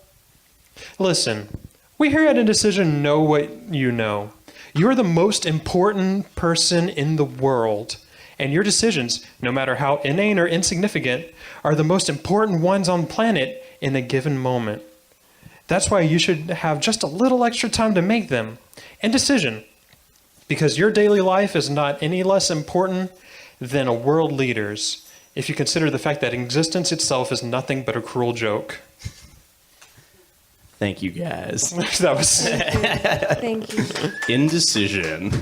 Listen, we here at Indecision know what you know. You're the most important person in the world. And your decisions, no matter how inane or insignificant, are the most important ones on planet in a given moment. That's why you should have just a little extra time to make them. Indecision. Because your daily life is not any less important than a world leader's, if you consider the fact that existence itself is nothing but a cruel joke. Thank you, guys. That was... Thank you. Indecision.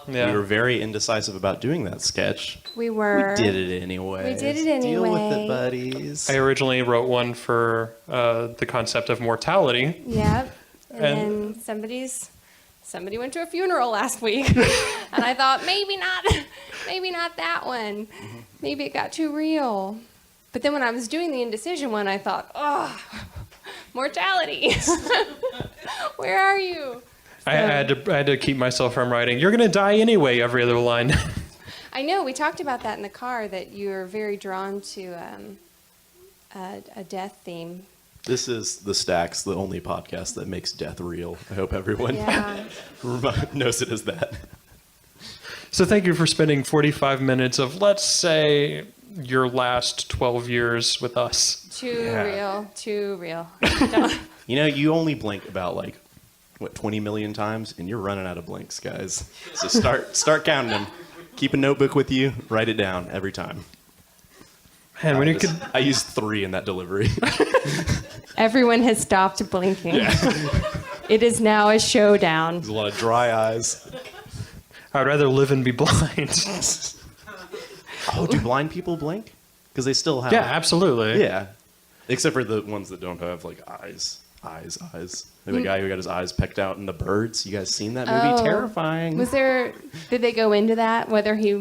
Yeah. We were very indecisive about doing that sketch. We were. We did it anyway. We did it Deal with anyway. it, buddies. I originally wrote one for the concept of mortality. Yep. And then somebody went to a funeral last week. And I thought, maybe not that one. Maybe it got too real. But then when I was doing the indecision one, I thought, oh, mortality. Where are you? I had to keep myself from writing, "You're going to die anyway," every other line. I know, we talked about that in the car, that you're very drawn to a death theme. This is The Stacks, the only podcast that makes death real. I hope everyone Yeah. knows it as that. So thank you for spending 45 minutes of, let's say, your last 12 years with us. Too real. You know, you only blink about 20 million times, and you're running out of blinks, guys. So start counting them. Keep a notebook with you. Write it down every time. Man, when you could... I used 3 in that delivery. Everyone has stopped blinking. It is now a showdown. There's a lot of dry eyes. I'd rather live and be blind. Oh, do blind people blink? Because they still have... Yeah, absolutely. Yeah. Except for the ones that don't have, eyes. Like the guy who got his eyes pecked out in The Birds. You guys seen that movie? Oh. Terrifying. Did they go into that, whether he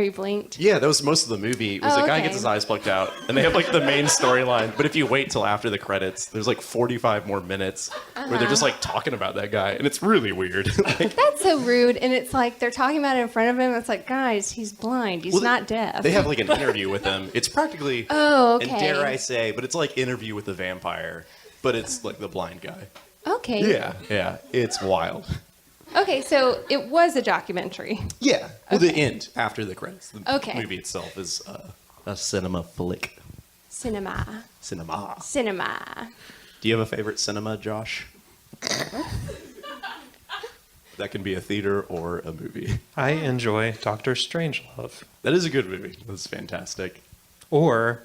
blinked? Yeah, that was most of the movie. It was a guy okay. gets his eyes plucked out, and they have the main storyline. But if you wait till after the credits, there's 45 more minutes where they're just talking about that guy, and it's really weird. That's so rude. And it's they're talking about it in front of him. It's guys, he's blind. He's not deaf. They have an interview with him. It's practically, Oh, okay. and dare I say, but it's interview with a vampire, but it's the blind guy. Okay. Yeah, it's wild. Okay, so it was a documentary. Yeah, well, the end after the credits. The Okay. movie itself is a cinema flick. Cinema. Do you have a favorite cinema, Josh? That can be a theater or a movie. I enjoy Dr. Strangelove. That is a good movie. That's fantastic. Or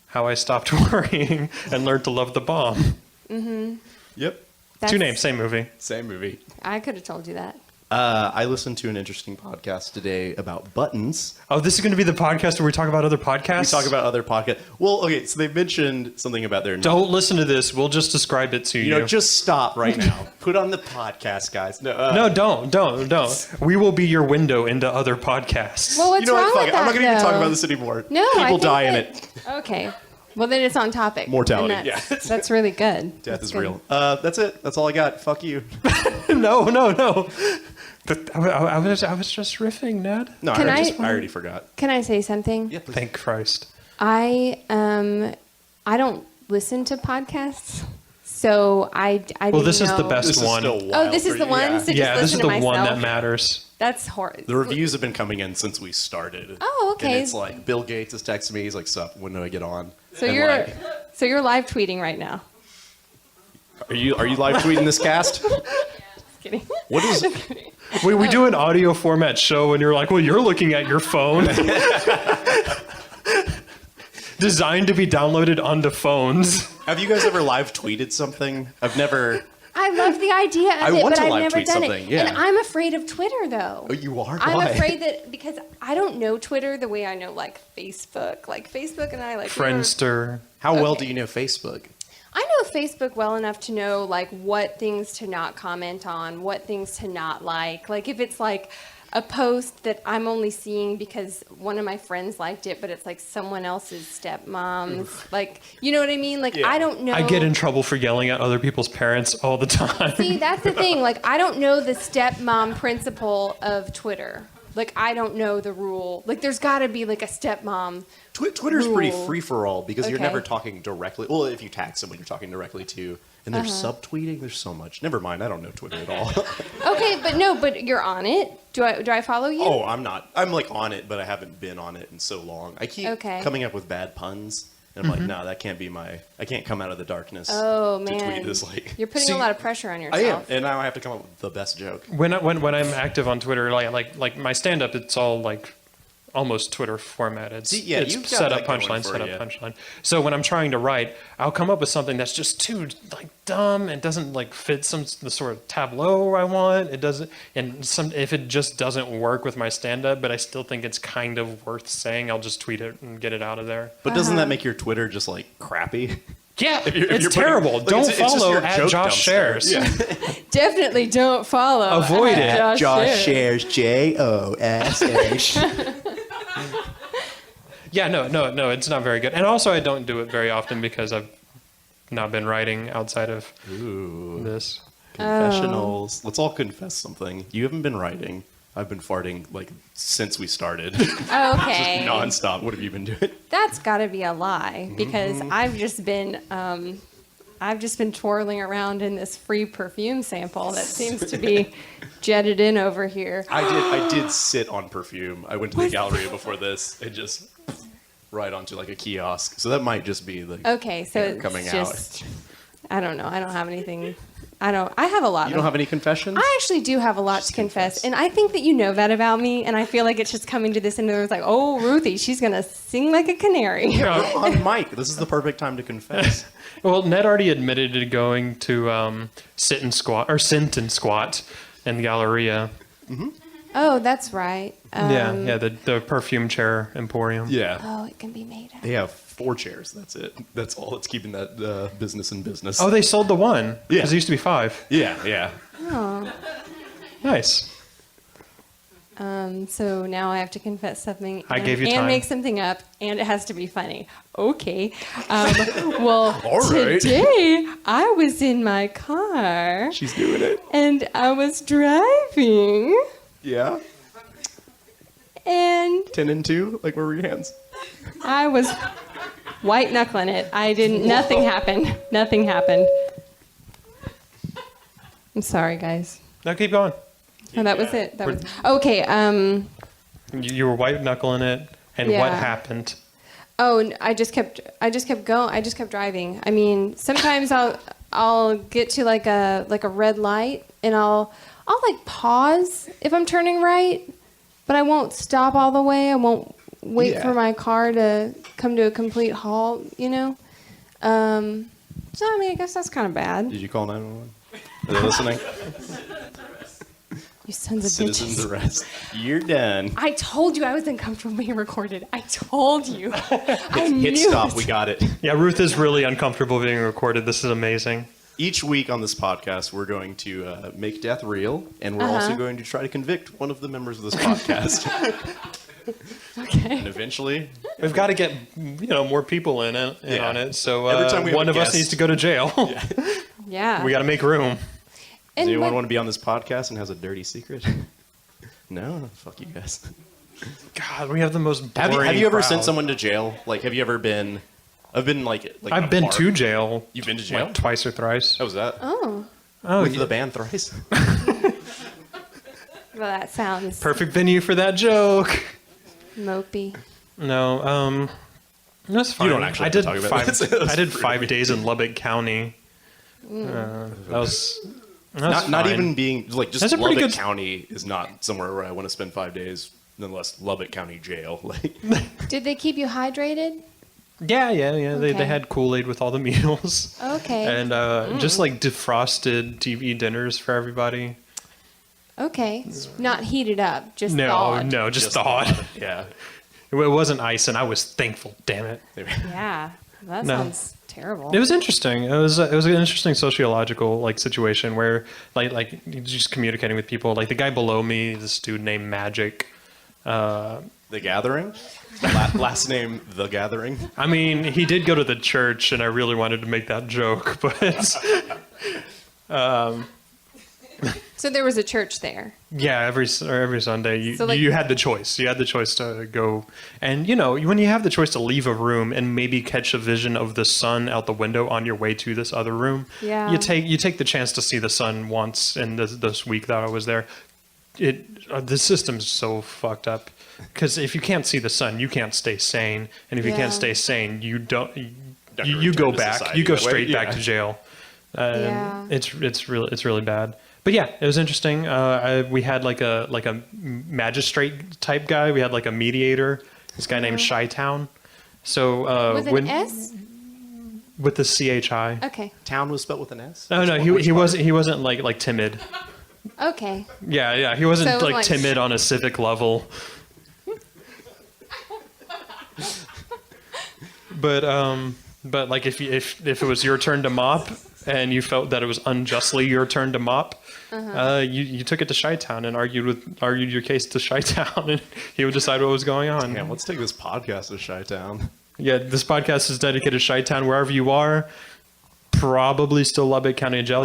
How I Stopped Worrying and Learned to Love the Bomb. Mm-hmm. Yep. That's, 2 names, same movie. Same movie. I could have told you that. I listened to an interesting podcast today about buttons. Oh, this is going to be the podcast where we talk about other podcasts? We talk about other podcasts. Well, okay, so they mentioned something about their... Don't listen to this. We'll just describe it to you. You know, just stop right now. Put on the podcast, guys. No, don't. We will be your window into other podcasts. Well, what's You know wrong what? Fuck with it. that, I'm not going to even talk though? about this anymore. No, I People think die in that- it. Okay. Well, then it's on topic. Mortality, And yeah. That's really good. Death That's is good. real. That's it. That's all I got. Fuck you. No. I was just riffing, Ned. No, Can I I- already forgot. Can I say something? Yeah, please. Thank Christ. I don't listen to podcasts, so I Well, didn't this is the know- best This is one. still wild Oh, this is for the you. one? Yeah. So just Yeah, this is listen the to one that myself. matters. That's horrible. The reviews have been coming in since we started. Oh, okay. And it's Bill Gates is texting me. He's like, "Sup? When do I get on?" So And you're live tweeting right now. are you live tweeting this cast? Just kidding. What is? We do an audio format show, and you're like, well, you're looking at your phone. Designed to be downloaded onto phones. Have you guys ever live tweeted something? I've never. I love the idea of I it, want but to I've live never tweet done something, it. yeah. And I'm afraid of Twitter, though. Oh, you are? I'm Why? afraid that because I don't know Twitter the way I know Facebook. Facebook and I Friendster. How well Okay. do you know Facebook? I know Facebook well enough to know what things to not comment on, what things to not like. If it's a post that I'm only seeing because one of my friends liked it, but it's like someone else's stepmom's. Like, you know what I mean? Like, I don't know. I get in trouble for yelling at other people's parents all the time. See, that's the thing. Like, I don't know the stepmom principle of Twitter. Like, I don't know the rule. Like, there's got to be like a stepmom. Twitter's pretty rule. free for all because you're Okay. never talking directly. Well, if you tag someone, you're talking directly to. And there's subtweeting. There's so much. Never mind. I don't know Twitter at all. Okay, but you're on it. Do I follow you? Oh, I'm not. I'm like on it, but I haven't been on it in so long. I keep Okay. coming up with bad puns, and I'm like, no, that can't be my. I can't come out of the darkness. Oh, To man. tweet this like. You're putting See, a lot of pressure on I yourself. am, and now I have to come up with the best joke. When I'm active on Twitter, like my stand up, it's all like almost Twitter formatted. See, yeah, it's you've got set up that going punchline, for set up you. punchline. So when I'm trying to write, I'll come up with something that's just too like dumb and doesn't like fit the sort of tableau I want. It doesn't, and if it just doesn't work with my stand up, but I still think it's kind of worth saying, I'll just tweet it and get it out of there. But doesn't that make your Twitter just like crappy? Yeah, If you're it's putting- terrible. like, Don't it's just follow your at joke Josh dumpster. Shares. Yeah. Definitely don't follow. Avoid it. Josh Shares. JOSH. Yeah, no, it's not very good. And also, I don't do it very often because I've not been writing outside of Ooh. this. Confessionals. Let's all confess something. You haven't been writing. I've been farting like since we started. Oh, okay. Just nonstop. What have you been doing? That's got to be a lie because I've just been twirling around in this free perfume sample that seems to be jetted in over here. I did sit on perfume. I went to the Galleria before this and just right onto like a kiosk. So that might just be the Okay, so air it's coming just, I don't know. I don't have anything. I have a lot. You don't have any confessions? I actually do have a lot to confess, and I think that you know that about me, and I feel like it's just coming to this, and it's like, oh, Ruthie, she's gonna sing like a canary. We're on mic. This is the perfect time to confess. Well, Ned already admitted to going to sit and squat in the Galleria. Oh, that's right. Yeah, the perfume chair emporium. Yeah. Oh, it can be made up. They have 4 chairs. That's it. That's all that's keeping that business in business. Oh, they sold the one. Yeah. Because it used to be 5. Yeah. Oh. Nice. So now I have to confess something. I gave you and time. make something up, and it has to be funny. Okay. Well, All right. today I was in my car. She's doing it. And I was driving, Yeah. and 10 and 2. Like, where were your hands? I was white knuckling it. Nothing happened. Nothing happened. I'm sorry, guys. No, keep going. Oh, that was it. That was okay. You were white knuckling it, and Yeah. what happened? Oh, I just kept going. I just kept driving. I mean, sometimes I'll get to like a red light, and I'll like pause if I'm turning right, but I won't stop all the way. I won't wait Yeah. for my car to come to a complete halt, you know? So, I mean, I guess that's kind of bad. Did you call 911? Are they listening? You sons of Citizens bitches. arrest. You're done. I told you I was uncomfortable being recorded. I told you. I Hit knew stop. it. We got it. Yeah, Ruth is really uncomfortable being recorded. This is amazing. Each week on this podcast, we're going to make death real, and we're also going to try to convict one of the members of this podcast. Okay. And eventually, We've got to get more people in Yeah. on it. So Every time we have one a of us guest- needs to go to jail. Yeah. We got to make room. does And anyone what- want to be on this podcast and has a dirty secret? No? Fuck you guys. God, we have the most boring Have you ever crowd. sent someone to jail? Like, have you ever been... I've been like in a I've been bar. to jail. You've been to jail? Like twice or thrice. How was that? Oh, Oh, With yeah. the band Thrice? well, that sounds Perfect venue for that joke. mopey. No, that's fine. You don't actually I have to did talk about 5. this. That's I did pretty 5 days in Lubbock County. That was Not fine. even being... Like, just That's a pretty Lubbock good- County is not somewhere where I want to spend 5 days, unless Lubbock County Jail. Like, Did they keep you hydrated? Yeah. They Okay. had Kool-Aid with all the meals. Okay. And just like defrosted TV dinners for everybody. Okay. Not heated up, just No, thawed. no, just thawed. yeah. It wasn't ice, and I was thankful. Damn it. Yeah. That No. sounds terrible. It was interesting. It was an interesting sociological like situation where like just communicating with people. Like the guy below me, this dude named Magic. The Gathering? Last name, The Gathering? I mean, he did go to the church, and I really wanted to make that joke, but So there was a church there. yeah, every Sunday you So, like- you had the choice. You had the choice to go, and when you have the choice to leave a room and maybe catch a vision of the sun out the window on your way to this other room, Yeah. you take the chance to see the sun once in this week that I was there. The system's so fucked up because if you can't see the sun, you can't stay sane, and if you Yeah. can't stay sane, you don't. Never You go return to back. society You go that way, straight back yeah. to jail. Yeah. It's really bad. But yeah, it was interesting. We had like a magistrate type guy. We had like a mediator. This guy named Chi-Town. So With an S? with the CHI. Okay. Town was spelled with an S? Oh no, Which he part? wasn't like timid. Okay. Yeah, he wasn't So it was like like- timid on a civic level. But like if it was your turn to mop and you felt that it was unjustly your turn to mop, you took it to Chi-Town and argued your case to Chi-Town, and he would decide what was going on. Damn, let's take this podcast to Chi-Town. Yeah, this podcast is dedicated to Chi-Town. Wherever you are, probably still Lubbock County Jail.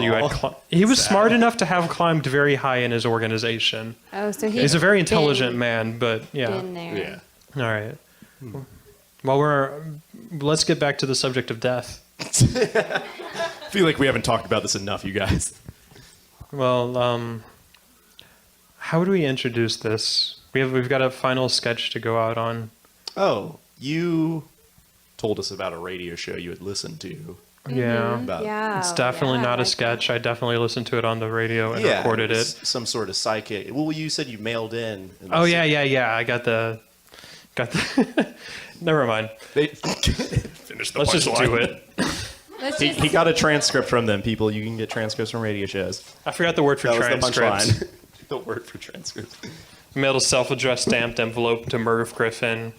He was smart enough to have climbed very high in his organization. Oh, so He's a very intelligent man, but yeah. Been there. Yeah. All right. Well, let's get back to the subject of death. I feel like we haven't talked about this enough, you guys. Well, how do we introduce this? We've got a final sketch to go out on. Oh, you told us about a radio show you had listened to. Yeah. About, Yeah. It's definitely not a like sketch. I definitely listened to it on the radio and Yeah, recorded it. was some sort of psychic. Well, you said you mailed in. and Oh this- yeah. I got the. Never mind. Finish the Let's just punchline. do it. Let's He just, got a transcript from them, people. You can get transcripts from radio shows. I forgot the word for That was the transcripts. punchline. The word for transcripts. Mailed a self-addressed stamped envelope to Merv Griffin.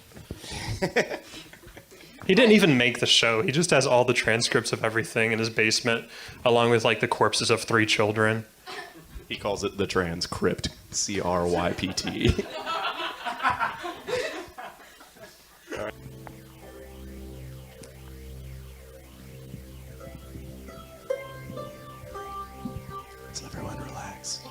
He didn't even make the show. He just has all the transcripts of everything in his basement, along with like the corpses of 3 children. He calls it the transcript. CRYPT. Let's everyone relax.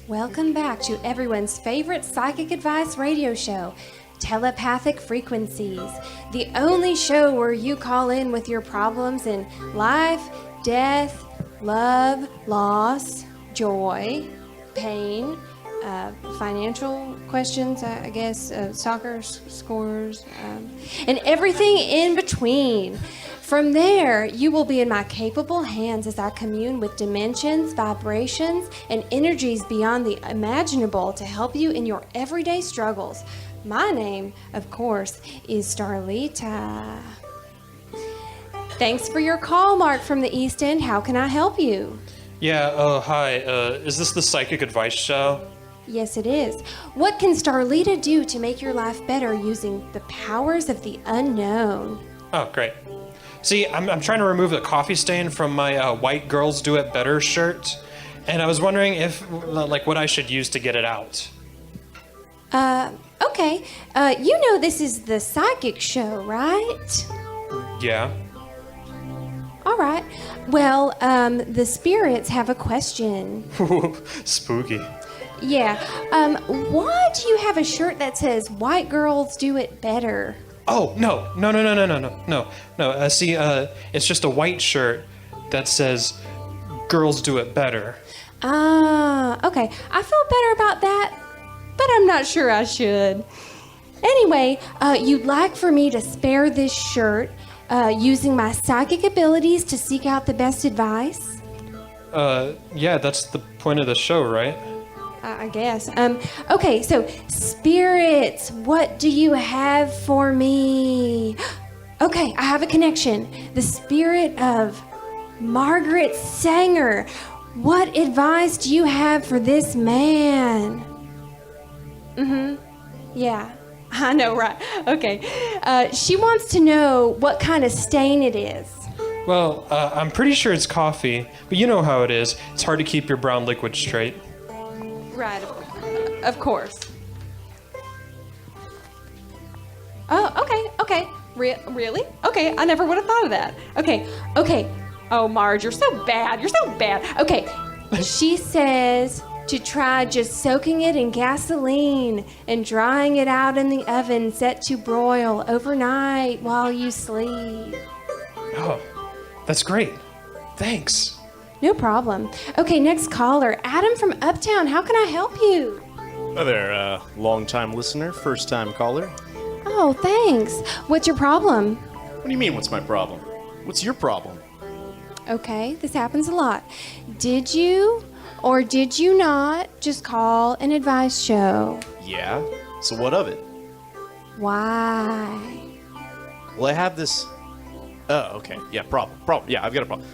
welcome back to everyone's favorite psychic advice radio show, Telepathic Frequencies, the only show where you call in with your problems in life, death, love, loss, joy, pain, financial questions, I guess, soccer scores, and everything in between. From there, you will be in my capable hands as I commune with dimensions, vibrations, and energies beyond the imaginable to help you in your everyday struggles. My name, of course, is Starlita. Thanks for your call, Mark from the East End. How can I help you? Yeah. Hi. Is this the psychic advice show? Yes, it is. What can Starlita do to make your life better using the powers of the unknown? Oh, great. See, I'm trying to remove the coffee stain from my White Girls Do It Better shirt, and I was wondering if, like, what I should use to get it out. Okay. You know this is the psychic show, right? Yeah. All right. Well, the spirits have a question. Spooky. Yeah. Why do you have a shirt that says "White girls do it better"? Oh, no. See, it's just a white shirt that says "Girls Do It Better." Ah, okay. I feel better about that, but I'm not sure I should. Anyway, you'd like for me to spare this shirt using my psychic abilities to seek out the best advice? Yeah, that's the point of the show, right? I guess. Okay, so spirits, what do you have for me? Okay, I have a connection. The spirit of Margaret Sanger. What advice do you have for this man? Yeah. I know, right? Okay. She wants to know what kind of stain it is. Well, I'm pretty sure it's coffee, but you know how it is. It's hard to keep your brown liquid straight. Right, of course. Oh, okay. Really? Okay, I never would have thought of that. Okay. Oh, Marge, you're so bad. Okay, she says to try just soaking it in gasoline and drying it out in the oven set to broil overnight while you sleep. Oh, that's great. Thanks. No problem. Okay, next caller. Adam from Uptown. How can I help you? Hi there, long-time listener, first-time caller. Oh, thanks. What's your problem? What do you mean, what's my problem? What's your problem? Okay, this happens a lot. Did you or did you not just call an advice show? Yeah? So what of it? Why? Well, I have this... Oh, okay. Yeah, problem. Yeah, I've got a problem.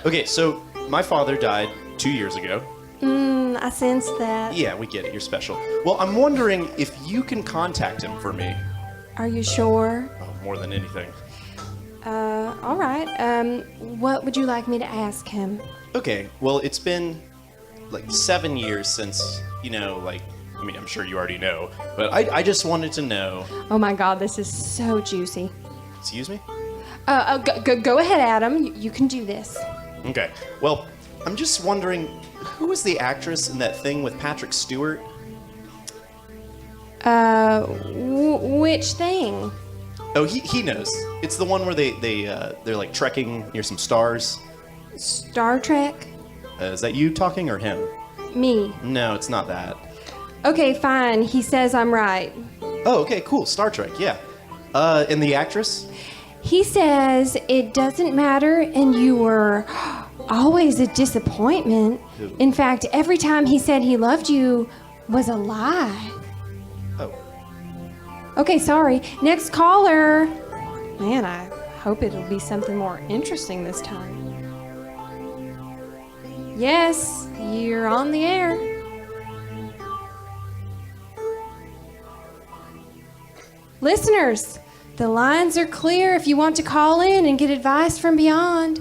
Okay, so my father died 2 years ago. I sense that. Yeah, we get it. You're special. Well, I'm wondering if you can contact him for me. Are you sure? Oh, more than anything. All right. What would you like me to ask him? Okay, well, it's been like 7 years since, I'm sure you already know, but I just wanted to know. Oh my God, this is so juicy. Excuse me? Go ahead, Adam. You can do this. Okay, well, I'm just wondering, who was the actress in that thing with Patrick Stewart? Which thing? Oh, he knows. It's the one where they're like trekking near some stars. Star Trek? Is that you talking or him? Me. No, it's not that. Okay, fine. He says I'm right. Oh, okay, cool. Star Trek, yeah. And the actress? He says it doesn't matter and you were always a disappointment. In fact, every time he said he loved you was a lie. Oh. Okay, sorry. Next caller. Man, I hope it'll be something more interesting this time. Yes, you're on the air. Listeners, the lines are clear if you want to call in and get advice from beyond.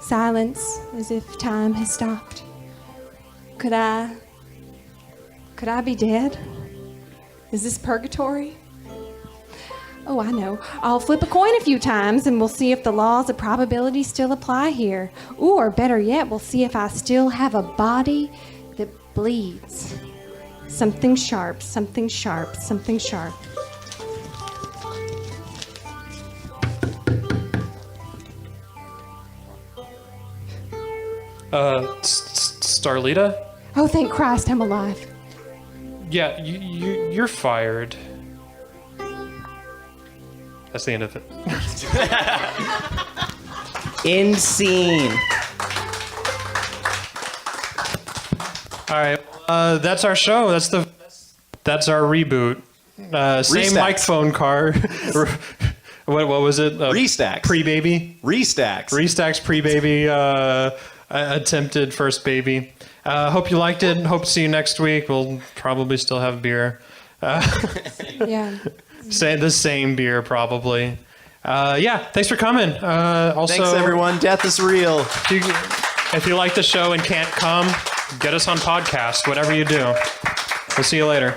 Silence, as if time has stopped. Could I be dead? Is this purgatory? Oh, I know. I'll flip a coin a few times and we'll see if the laws of probability still apply here. Or better yet, we'll see if I still have a body that bleeds. Something sharp, something sharp, something sharp. Starlita? Oh, thank Christ, I'm alive. Yeah, you're fired. That's the end of it. End scene. All right, that's our show. That's our reboot. Same Restacks. microphone car. what was it? Restacks. Pre-baby. Restacks. Restacks pre-baby. Attempted first baby. Hope you liked it. Hope to see you next week. We'll probably still have beer. Yeah. Say the same beer probably. Yeah. Thanks for coming. Also, Thanks, everyone. Death is real. If you like the show and can't come, get us on podcast. Whatever you do. We'll see you later.